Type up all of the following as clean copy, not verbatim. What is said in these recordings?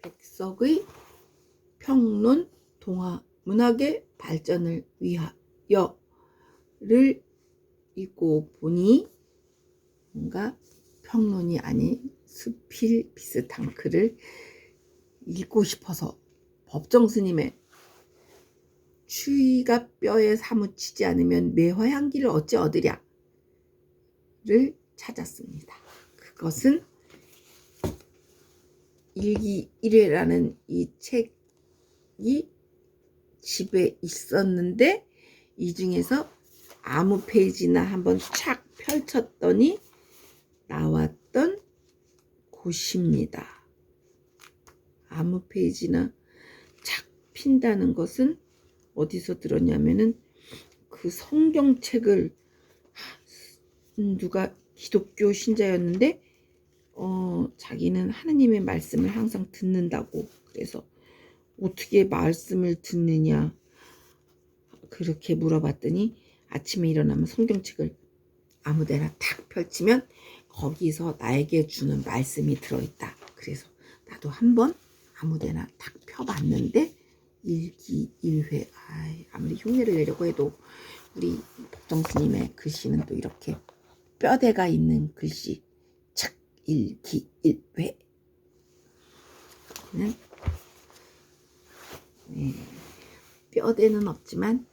백석의 평론 동화 문학의 발전을 위하여를 읽고 보니 뭔가 평론이 아닌 수필 비슷한 글을 읽고 싶어서 법정 스님의 추위가 뼈에 사무치지 않으면 매화향기를 어찌 얻으랴를 찾았습니다. 그것은 일기 1회라는 이 책이 집에 있었는데 이 중에서 아무 페이지나 한번 촥 펼쳤더니 나왔던 곳입니다. 아무 페이지나 착 핀다는 것은 어디서 들었냐면은 그 성경책을 누가 기독교 신자였는데 자기는 하느님의 말씀을 항상 듣는다고, 그래서 어떻게 말씀을 듣느냐 그렇게 물어봤더니 아침에 일어나면 성경책을 아무데나 탁 펼치면 거기서 나에게 주는 말씀이 들어있다. 그래서 나도 한번 아무데나 탁 펴봤는데 일기 1회 아무리 흉내를 내려고 해도 우리 법정 스님의 글씨는 또 이렇게 뼈대가 있는 글씨. 착 일기 1회 뼈대는 없지만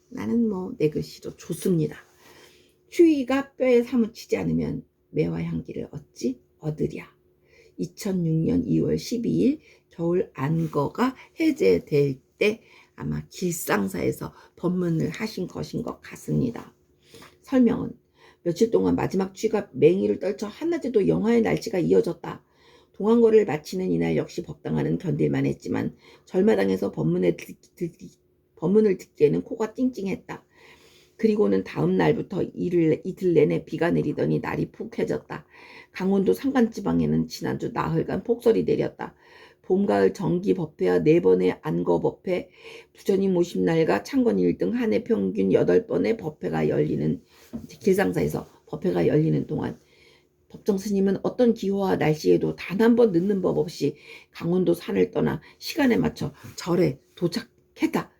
나는 뭐 내 글씨도 좋습니다. 추위가 뼈에 사무치지 않으면 매화향기를 어찌 얻으랴. 2006년 2월 12일 겨울 안거가 해제될 때 아마 길상사에서 법문을 하신 것인 것 같습니다. 설명은 며칠 동안 마지막 추위가 맹위를 떨쳐 한낮에도 영하의 날씨가 이어졌다. 동안거를 마치는 이날 역시 법당하는 견딜만 했지만 절마당에서 법문을 듣기에는 코가 찡찡했다. 그리고는 다음 날부터 이틀 내내 비가 내리더니 날이 푹 해졌다. 강원도 산간지방에는 지난주 나흘간 폭설이 내렸다. 봄, 가을 정기 법회와 4번의 안거 법회, 부처님 모심 날과 창건 1등 한 해 평균 8번의 법회가 열리는 길상사에서 법회가 열리는 동안 법정 스님은 어떤 기후와 날씨에도 단 한 번 늦는 법 없이 강원도 산을 떠나 시간에 맞춰 절에 도착했다.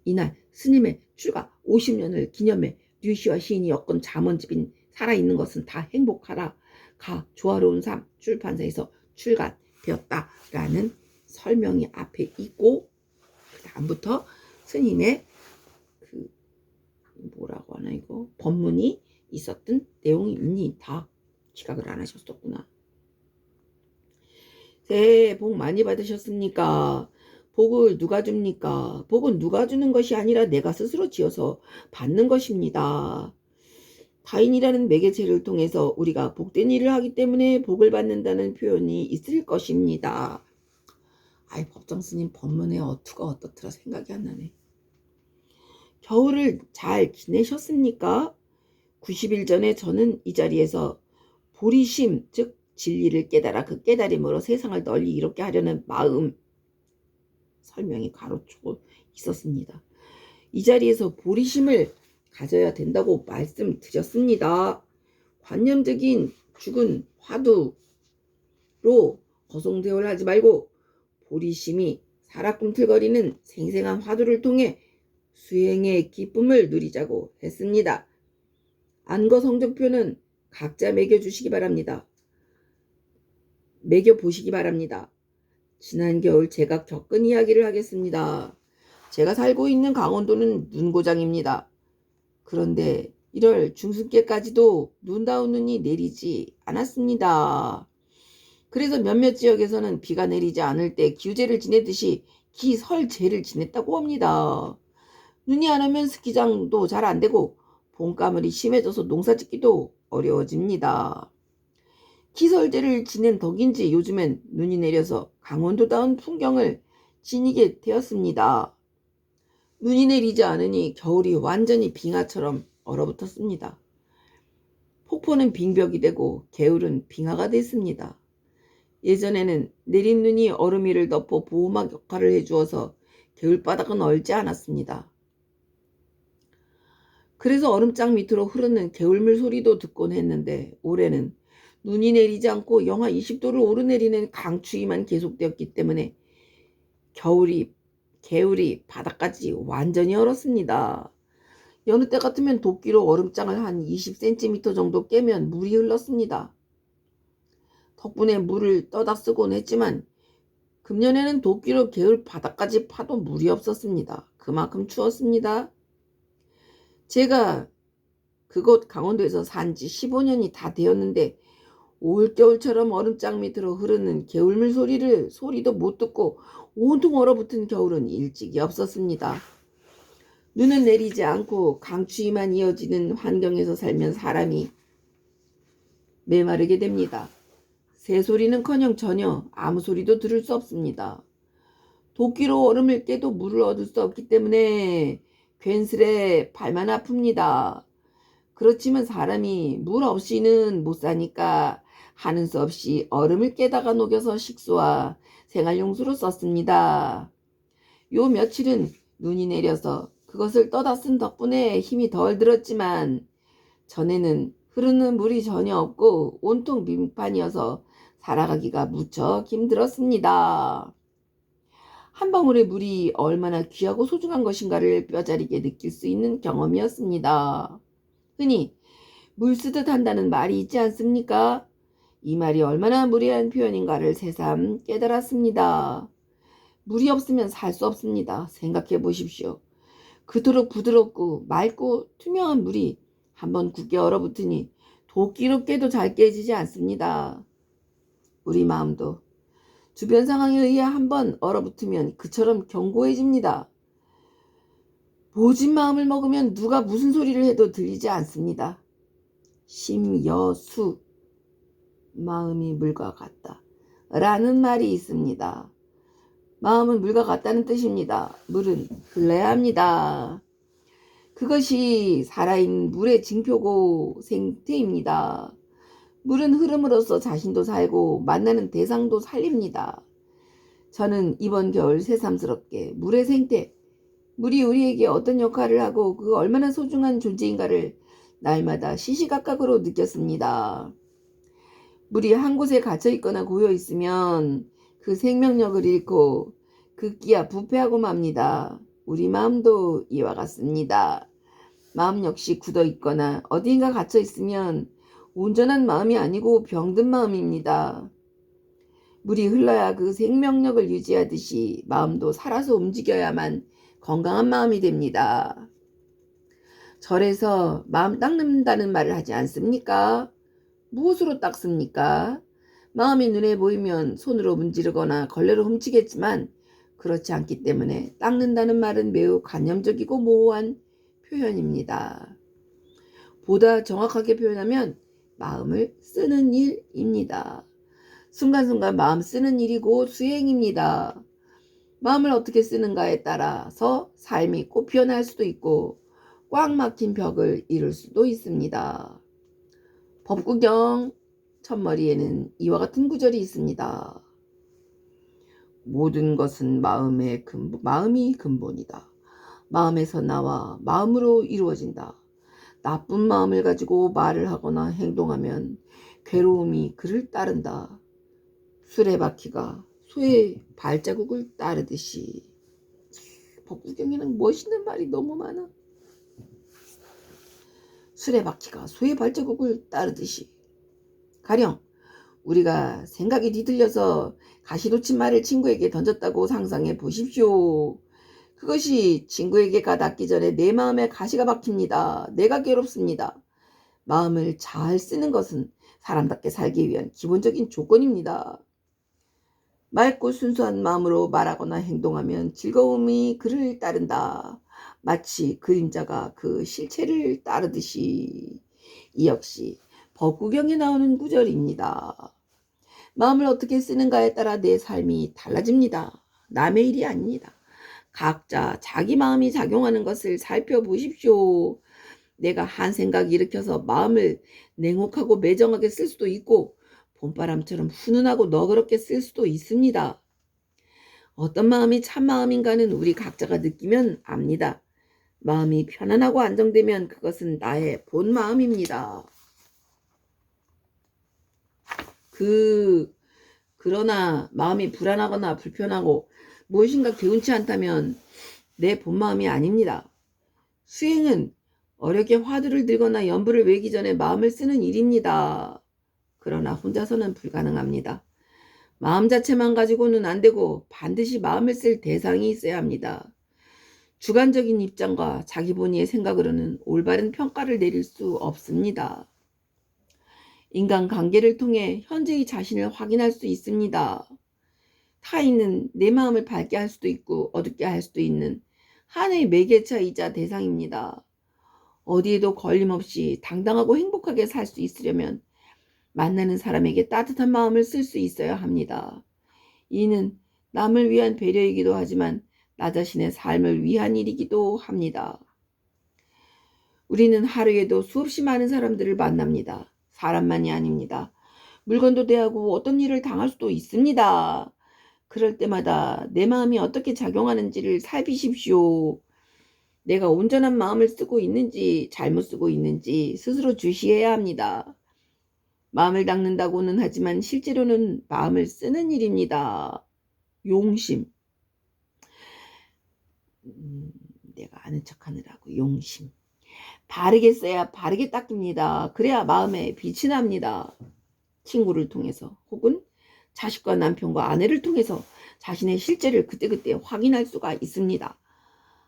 이날 스님의 출가 50년을 기념해 류시와 시인이 엮은 잠언집인 살아있는 것은 다 행복하라 가 조화로운 삶 출판사에서 출간되었다라는 설명이 앞에 있고, 그 다음부터 스님의 그 뭐라고 하나 이거 법문이 있었던 내용이 있니 다 지각을 안 하셨었구나. 새해 복 많이 받으셨습니까? 복을 누가 줍니까? 복은 누가 주는 것이 아니라 내가 스스로 지어서 받는 것입니다. 타인이라는 매개체를 통해서 우리가 복된 일을 하기 때문에 복을 받는다는 표현이 있을 것입니다. 법정 스님 법문의 어투가 어떻더라 생각이 안 나네. 겨울을 잘 지내셨습니까? 90일 전에 저는 이 자리에서 보리심, 즉 진리를 깨달아 그 깨달음으로 세상을 널리 이롭게 하려는 마음 설명이 가로치고 있었습니다. 이 자리에서 보리심을 가져야 된다고 말씀드렸습니다. 관념적인 죽은 화두로 거성대오를 하지 말고 보리심이 살아 꿈틀거리는 생생한 화두를 통해 수행의 기쁨을 누리자고 했습니다. 안거 성적표는 각자 매겨주시기 바랍니다. 매겨보시기 바랍니다. 지난 겨울 제가 겪은 이야기를 하겠습니다. 제가 살고 있는 강원도는 눈고장입니다. 그런데 1월 중순께까지도 눈다운 눈이 내리지 않았습니다. 그래서 몇몇 지역에서는 비가 내리지 않을 때 기우제를 지내듯이 기설제를 지냈다고 합니다. 눈이 안 오면 스키장도 잘 안 되고 봄가물이 심해져서 농사짓기도 어려워집니다. 기설제를 지낸 덕인지 요즘엔 눈이 내려서 강원도다운 풍경을 지니게 되었습니다. 눈이 내리지 않으니 겨울이 완전히 빙하처럼 얼어붙었습니다. 폭포는 빙벽이 되고 개울은 빙하가 됐습니다. 예전에는 내린 눈이 얼음 위를 덮어 보호막 역할을 해주어서 개울바닥은 얼지 않았습니다. 그래서 얼음장 밑으로 흐르는 개울물 소리도 듣곤 했는데 올해는 눈이 내리지 않고 영하 20도를 오르내리는 강추위만 계속되었기 때문에 개울이 바닥까지 완전히 얼었습니다. 여느 때 같으면 도끼로 얼음장을 한 20cm 정도 깨면 물이 흘렀습니다. 덕분에 물을 떠다 쓰곤 했지만 금년에는 도끼로 개울 바닥까지 파도 물이 없었습니다. 그만큼 추웠습니다. 제가 그곳 강원도에서 산 지 15년이 다 되었는데 올겨울처럼 얼음장 밑으로 흐르는 개울물 소리도 못 듣고 온통 얼어붙은 겨울은 일찍이 없었습니다. 눈은 내리지 않고 강추위만 이어지는 환경에서 살면 사람이 메마르게 됩니다. 새소리는커녕 전혀 아무 소리도 들을 수 없습니다. 도끼로 얼음을 깨도 물을 얻을 수 없기 때문에 괜스레 발만 아픕니다. 그렇지만 사람이 물 없이는 못 사니까 하는 수 없이 얼음을 깨다가 녹여서 식수와 생활용수로 썼습니다. 요 며칠은 눈이 내려서 그것을 떠다 쓴 덕분에 힘이 덜 들었지만 전에는 흐르는 물이 전혀 없고 온통 빙판이어서 살아가기가 무척 힘들었습니다. 한 방울의 물이 얼마나 귀하고 소중한 것인가를 뼈저리게 느낄 수 있는 경험이었습니다. 흔히 물 쓰듯 한다는 말이 있지 않습니까? 이 말이 얼마나 무례한 표현인가를 새삼 깨달았습니다. 물이 없으면 살 수 없습니다. 생각해 보십시오. 그토록 부드럽고 맑고 투명한 물이 한번 굳게 얼어붙으니 도끼로 깨도 잘 깨지지 않습니다. 우리 마음도 주변 상황에 의해 한번 얼어붙으면 그처럼 견고해집니다. 모진 마음을 먹으면 누가 무슨 소리를 해도 들리지 않습니다. 심여수, 마음이 물과 같다 라는 말이 있습니다. 마음은 물과 같다는 뜻입니다. 물은 흘러야 합니다. 그것이 살아있는 물의 징표고 생태입니다. 물은 흐름으로써 자신도 살고 만나는 대상도 살립니다. 저는 이번 겨울 새삼스럽게 물의 생태, 물이 우리에게 어떤 역할을 하고 그 얼마나 소중한 존재인가를 날마다 시시각각으로 느꼈습니다. 물이 한 곳에 갇혀 있거나 고여 있으면 그 생명력을 잃고 극기야 부패하고 맙니다. 우리 마음도 이와 같습니다. 마음 역시 굳어 있거나 어디인가 갇혀 있으면 온전한 마음이 아니고 병든 마음입니다. 물이 흘러야 그 생명력을 유지하듯이 마음도 살아서 움직여야만 건강한 마음이 됩니다. 절에서 마음 닦는다는 말을 하지 않습니까? 무엇으로 닦습니까? 마음이 눈에 보이면 손으로 문지르거나 걸레로 훔치겠지만 그렇지 않기 때문에 닦는다는 말은 매우 관념적이고 모호한 표현입니다. 보다 정확하게 표현하면 마음을 쓰는 일입니다. 순간순간 마음 쓰는 일이 곧 수행입니다. 마음을 어떻게 쓰는가에 따라서 삶이 꽃 피어날 수도 있고 꽉 막힌 벽을 이룰 수도 있습니다. 법구경 첫머리에는 이와 같은 구절이 있습니다. 모든 것은 마음이 근본이다. 마음에서 나와 마음으로 이루어진다. 나쁜 마음을 가지고 말을 하거나 행동하면 괴로움이 그를 따른다. 수레바퀴가 소의 발자국을 따르듯이. 법구경에는 멋있는 말이 너무 많아. 수레바퀴가 소의 발자국을 따르듯이. 가령 우리가 생각이 뒤틀려서 가시돋친 말을 친구에게 던졌다고 상상해 보십시오. 그것이 친구에게 가닿기 전에 내 마음에 가시가 박힙니다. 내가 괴롭습니다. 마음을 잘 쓰는 것은 사람답게 살기 위한 기본적인 조건입니다. 맑고 순수한 마음으로 말하거나 행동하면 즐거움이 그를 따른다. 마치 그림자가 그 실체를 따르듯이. 이 역시 법구경에 나오는 구절입니다. 마음을 어떻게 쓰는가에 따라 내 삶이 달라집니다. 남의 일이 아닙니다. 각자 자기 마음이 작용하는 것을 살펴보십시오. 내가 한 생각 일으켜서 마음을 냉혹하고 매정하게 쓸 수도 있고 봄바람처럼 훈훈하고 너그럽게 쓸 수도 있습니다. 어떤 마음이 참 마음인가는 우리 각자가 느끼면 압니다. 마음이 편안하고 안정되면 그것은 나의 본 마음입니다. 그러나 마음이 불안하거나 불편하고 무엇인가 개운치 않다면 내 본 마음이 아닙니다. 수행은 어렵게 화두를 들거나 연불을 외기 전에 마음을 쓰는 일입니다. 그러나 혼자서는 불가능합니다. 마음 자체만 가지고는 안 되고 반드시 마음을 쓸 대상이 있어야 합니다. 주관적인 입장과 자기 본의의 생각으로는 올바른 평가를 내릴 수 없습니다. 인간관계를 통해 현재의 자신을 확인할 수 있습니다. 타인은 내 마음을 밝게 할 수도 있고 어둡게 할 수도 있는 하나의 매개체이자 대상입니다. 어디에도 걸림없이 당당하고 행복하게 살 수 있으려면 만나는 사람에게 따뜻한 마음을 쓸 수 있어야 합니다. 이는 남을 위한 배려이기도 하지만 나 자신의 삶을 위한 일이기도 합니다. 우리는 하루에도 수없이 많은 사람들을 만납니다. 사람만이 아닙니다. 물건도 대하고 어떤 일을 당할 수도 있습니다. 그럴 때마다 내 마음이 어떻게 작용하는지를 살피십시오. 내가 온전한 마음을 쓰고 있는지 잘못 쓰고 있는지 스스로 주시해야 합니다. 마음을 닦는다고는 하지만 실제로는 마음을 쓰는 일입니다. 용심. 내가 아는 척하느라고 용심. 바르게 써야 바르게 닦입니다. 그래야 마음에 빛이 납니다. 친구를 통해서 혹은 자식과 남편과 아내를 통해서 자신의 실제를 그때그때 확인할 수가 있습니다.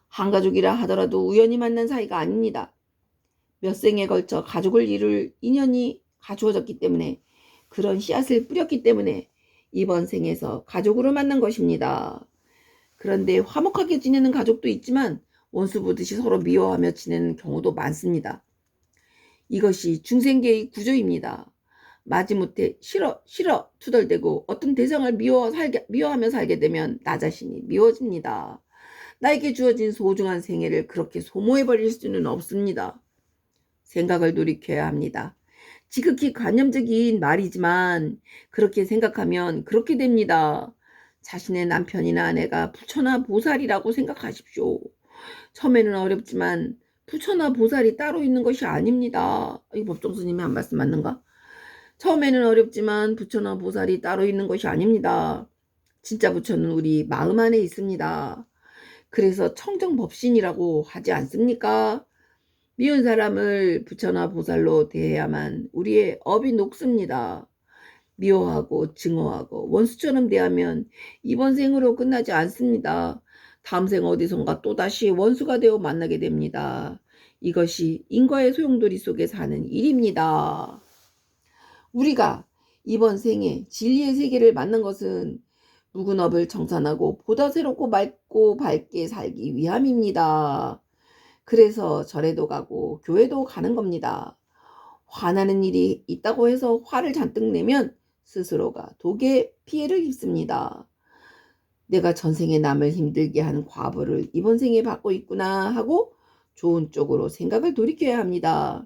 한 가족이라 하더라도 우연히 만난 사이가 아닙니다. 몇 생에 걸쳐 가족을 이룰 인연이 갖추어졌기 때문에 그런 씨앗을 뿌렸기 때문에 이번 생에서 가족으로 만난 것입니다. 그런데 화목하게 지내는 가족도 있지만 원수 보듯이 서로 미워하며 지내는 경우도 많습니다. 이것이 중생계의 구조입니다. 마지못해 싫어 투덜대고 어떤 대상을 미워하며 살게 되면 나 자신이 미워집니다. 나에게 주어진 소중한 생애를 그렇게 소모해버릴 수는 없습니다. 생각을 돌이켜야 합니다. 지극히 관념적인 말이지만 그렇게 생각하면 그렇게 됩니다. 자신의 남편이나 아내가 부처나 보살이라고 생각하십시오. 처음에는 어렵지만 부처나 보살이 따로 있는 것이 아닙니다. 이 법정스님의 한 말씀 맞는가? 처음에는 어렵지만 부처나 보살이 따로 있는 것이 아닙니다. 진짜 부처는 우리 마음 안에 있습니다. 그래서 청정법신이라고 하지 않습니까? 미운 사람을 부처나 보살로 대해야만 우리의 업이 녹습니다. 미워하고 증오하고 원수처럼 대하면 이번 생으로 끝나지 않습니다. 다음 생 어디선가 또다시 원수가 되어 만나게 됩니다. 이것이 인과의 소용돌이 속에 사는 일입니다. 우리가 이번 생에 진리의 세계를 만난 것은 묵은 업을 정산하고 보다 새롭고 맑고 밝게 살기 위함입니다. 그래서 절에도 가고 교회도 가는 겁니다. 화나는 일이 있다고 해서 화를 잔뜩 내면 스스로가 독의 피해를 입습니다. 내가 전생에 남을 힘들게 한 과보를 이번 생에 받고 있구나 하고 좋은 쪽으로 생각을 돌이켜야 합니다.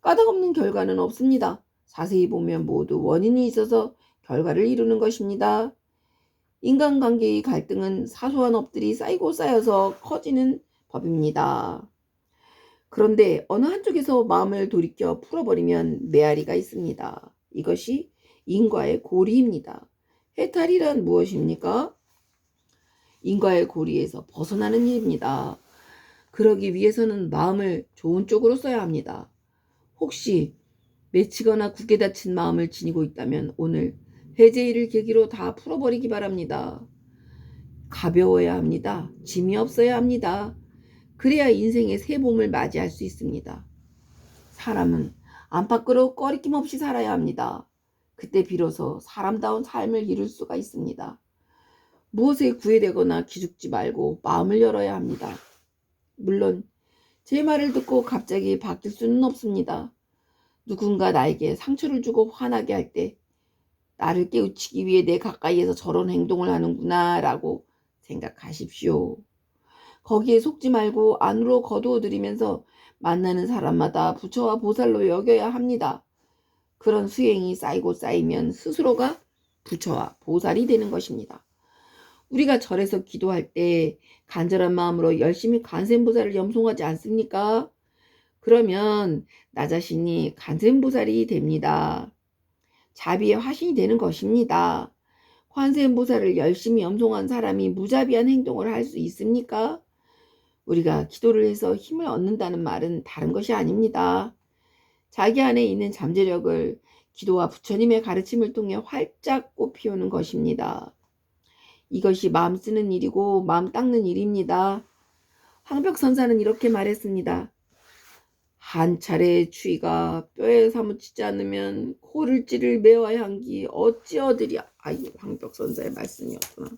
까닭없는 결과는 없습니다. 자세히 보면 모두 원인이 있어서 결과를 이루는 것입니다. 인간관계의 갈등은 사소한 업들이 쌓이고 쌓여서 커지는 법입니다. 그런데 어느 한쪽에서 마음을 돌이켜 풀어버리면 메아리가 있습니다. 이것이 인과의 고리입니다. 해탈이란 무엇입니까? 인과의 고리에서 벗어나는 일입니다. 그러기 위해서는 마음을 좋은 쪽으로 써야 합니다. 혹시 맺히거나 굳게 닫힌 마음을 지니고 있다면 오늘 해제일을 계기로 다 풀어버리기 바랍니다. 가벼워야 합니다. 짐이 없어야 합니다. 그래야 인생의 새 봄을 맞이할 수 있습니다. 사람은 안팎으로 꺼리낌 없이 살아야 합니다. 그때 비로소 사람다운 삶을 이룰 수가 있습니다. 무엇에 구애되거나 기죽지 말고 마음을 열어야 합니다. 물론 제 말을 듣고 갑자기 바뀔 수는 없습니다. 누군가 나에게 상처를 주고 화나게 할 때 나를 깨우치기 위해 내 가까이에서 저런 행동을 하는구나 라고 생각하십시오. 거기에 속지 말고 안으로 거두어들이면서 만나는 사람마다 부처와 보살로 여겨야 합니다. 그런 수행이 쌓이고 쌓이면 스스로가 부처와 보살이 되는 것입니다. 우리가 절에서 기도할 때 간절한 마음으로 열심히 관세음보살을 염송하지 않습니까? 그러면 나 자신이 관세음보살이 됩니다. 자비의 화신이 되는 것입니다. 관세음보살을 열심히 염송한 사람이 무자비한 행동을 할 수 있습니까? 우리가 기도를 해서 힘을 얻는다는 말은 다른 것이 아닙니다. 자기 안에 있는 잠재력을 기도와 부처님의 가르침을 통해 활짝 꽃피우는 것입니다. 이것이 마음 쓰는 일이고 마음 닦는 일입니다. 황벽선사는 이렇게 말했습니다. 한 차례의 추위가 뼈에 사무치지 않으면 코를 찌를 매화 향기 어찌 얻으랴. 이 황벽선사의 말씀이었구나.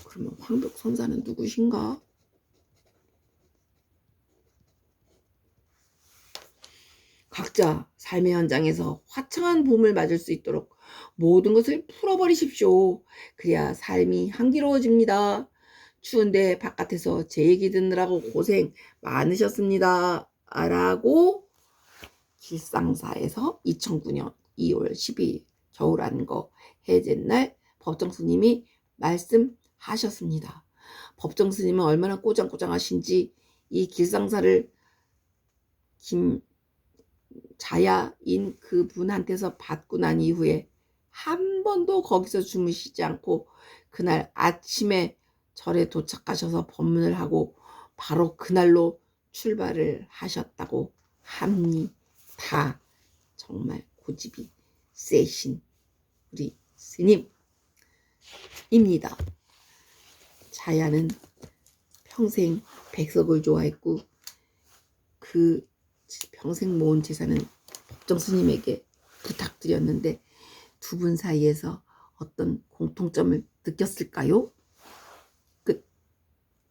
그러면 황벽선사는 누구신가? 각자 삶의 현장에서 화창한 봄을 맞을 수 있도록 모든 것을 풀어버리십시오. 그래야 삶이 향기로워집니다. 추운데 바깥에서 제 얘기 듣느라고 고생 많으셨습니다. 라고 길상사에서 2009년 2월 12일 겨울안거 해제날 법정스님이 말씀하셨습니다. 법정스님은 얼마나 꼬장꼬장하신지 이 길상사를 자야인 그분한테서 받고 난 이후에 한 번도 거기서 주무시지 않고 그날 아침에 절에 도착하셔서 법문을 하고 바로 그날로 출발을 하셨다고 합니다. 정말 고집이 세신 우리 스님입니다. 자야는 평생 백석을 좋아했고 그 평생 모은 재산은 법정 스님에게 부탁드렸는데 두 분 사이에서 어떤 공통점을 느꼈을까요?